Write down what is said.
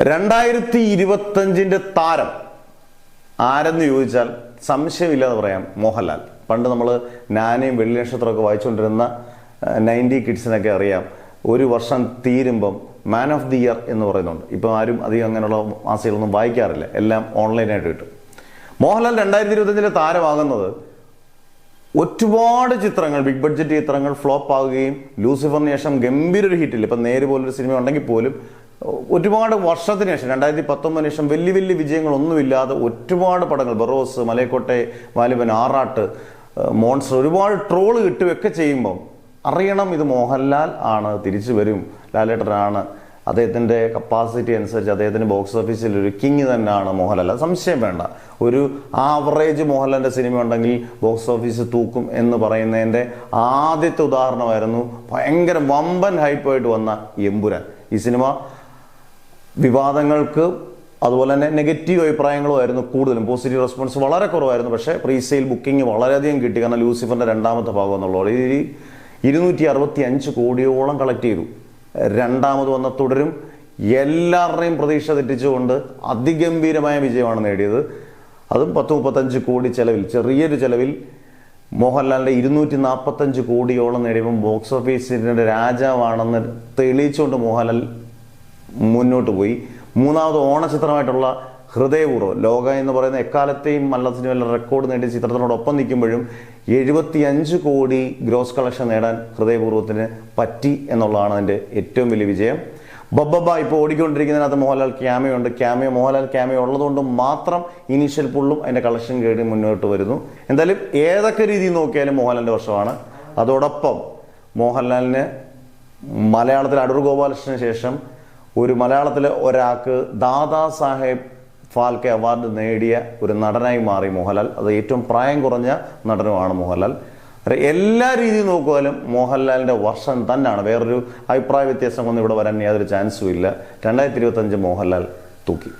2025 താരം ആരെന്ന് ചോദിച്ചാൽ സംശയമില്ലാതെ പറയാം മോഹൻലാൽ. പണ്ട് നമ്മൾ നാനയും വെള്ളി നക്ഷത്രമൊക്കെ വായിച്ചുകൊണ്ടിരുന്ന 90 കിഡ്സിനൊക്കെ അറിയാം, ഒരു വർഷം തീരുമ്പം മാൻ ഓഫ് ദി ഇയർ എന്ന് പറയുന്നുണ്ട്. ഇപ്പം ആരും അധികം അങ്ങനെയുള്ള മാസികളൊന്നും വായിക്കാറില്ല, എല്ലാം ഓൺലൈനായിട്ട് കിട്ടും. മോഹൻലാൽ 2025 താരമാകുന്നത് ഒരുപാട് ചിത്രങ്ങൾ, ബിഗ് ബഡ്ജറ്റ് ചിത്രങ്ങൾ ഫ്ലോപ്പ് ആവുകയും ലൂസിഫറിന് ശേഷം ഗംഭീര ഒരു ഹിറ്റില്ല. ഇപ്പം നേര് പോലൊരു സിനിമ ഉണ്ടെങ്കിൽ പോലും ഒരുപാട് വർഷത്തിന് ശേഷം 2019 ശേഷം വലിയ വലിയ വിജയങ്ങളൊന്നുമില്ലാതെ ഒരുപാട് പടങ്ങൾ, ബറോസ്, മലയക്കോട്ടെ വാലിബൻ, ആറാട്ട്, മോൺസ്റ്റർ, ഒരുപാട് ട്രോള് കിട്ടുകയൊക്കെ ചെയ്യുമ്പം അറിയണം ഇത് മോഹൻലാൽ ആണ്, തിരിച്ചു വരും, ലാലേട്ടനാണ്, അദ്ദേഹത്തിൻ്റെ കപ്പാസിറ്റി അനുസരിച്ച് അദ്ദേഹത്തിന് ബോക്സ് ഓഫീസിൽ ഒരു കിങ് തന്നെയാണ് മോഹൻലാൽ, സംശയം വേണ്ട. ഒരു ആവറേജ് മോഹൻലാലിൻ്റെ സിനിമ ഉണ്ടെങ്കിൽ ബോക്സ് ഓഫീസ് തൂക്കും എന്ന് പറയുന്നതിൻ്റെ ആദ്യത്തെ ഉദാഹരണമായിരുന്നു ഭയങ്കര വമ്പൻ ഹൈപ്പായിട്ട് വന്ന എമ്പുരാൻ. ഈ സിനിമ വിവാദങ്ങൾക്ക് അതുപോലെ തന്നെ നെഗറ്റീവ് അഭിപ്രായങ്ങളും ആയിരുന്നു കൂടുതലും, പോസിറ്റീവ് റെസ്പോൺസ് വളരെ കുറവായിരുന്നു. പക്ഷേ പ്രീസെയിൽ ബുക്കിംഗ് വളരെയധികം കിട്ടി, കാരണം ലൂസിഫറിൻ്റെ രണ്ടാമത്തെ ഭാഗം എന്നുള്ളത് 265 കോടിയോളം കളക്ട് ചെയ്തു. രണ്ടാമത് വന്ന തുടരും എല്ലാവരുടെയും പ്രതീക്ഷ തെറ്റിച്ചുകൊണ്ട് അതിഗംഭീരമായ വിജയമാണ് നേടിയത്. അതും 10-35 കോടി ചെലവിൽ, ചെറിയൊരു ചെലവിൽ മോഹൻലാലിൻ്റെ 245 കോടിയോളം നേടിയപ്പോൾ ബോക്സ് ഓഫീസിൻ്റെ രാജാവാണെന്ന് തെളിയിച്ചുകൊണ്ട് മോഹൻലാൽ മുന്നോട്ട് പോയി. മൂന്നാമത് ഓണചിത്രമായിട്ടുള്ള ഹൃദയപൂർവ്വം, ലോക എന്ന് പറയുന്ന എക്കാലത്തെയും നല്ല സിനിമയിലെ റെക്കോർഡ് നേടിയ ചിത്രത്തിനോടൊപ്പം നിൽക്കുമ്പോഴും 75 കോടി ഗ്രോസ് കളക്ഷൻ നേടാൻ ഹൃദയപൂർവ്വത്തിന് പറ്റി എന്നുള്ളതാണ് അതിൻ്റെ ഏറ്റവും വലിയ വിജയം. ബബ്ബ ഇപ്പോൾ ഓടിക്കൊണ്ടിരിക്കുന്നതിനകത്ത് മോഹൻലാൽ ക്യാമിയോ ഉണ്ട്. മോഹൻലാൽ ക്യാമിയോ ഉള്ളതുകൊണ്ട് മാത്രം ഇനീഷ്യൽ പുള്ളും അതിൻ്റെ കളക്ഷൻ കേടി മുന്നോട്ട് വരുന്നു. എന്തായാലും ഏതൊക്കെ രീതിയിൽ നോക്കിയാലും മോഹൻലാലിൻ്റെ വർഷമാണ്. അതോടൊപ്പം മോഹൻലാലിന് മലയാളത്തിൽ അടൂർ ഗോപാലകൃഷ്ണന് ശേഷം ഒരു മലയാളത്തിലെ ഒരാൾക്ക് ദാദാ സാഹേബ് ഫാൽക്കെ അവാർഡ് നേടിയ ഒരു നടനായി മാറി മോഹൻലാൽ. അത് ഏറ്റവും പ്രായം കുറഞ്ഞ നടനുമാണ് മോഹൻലാൽ. എല്ലാ രീതിയിൽ നോക്കുവാനും മോഹൻലാലിൻ്റെ വർഷം തന്നെയാണ്. വേറൊരു അഭിപ്രായ വ്യത്യാസം ഒന്നും ഇവിടെ വരാൻ യാതൊരു ചാൻസും ഇല്ല. 2025 മോഹൻലാൽ തൂക്കി.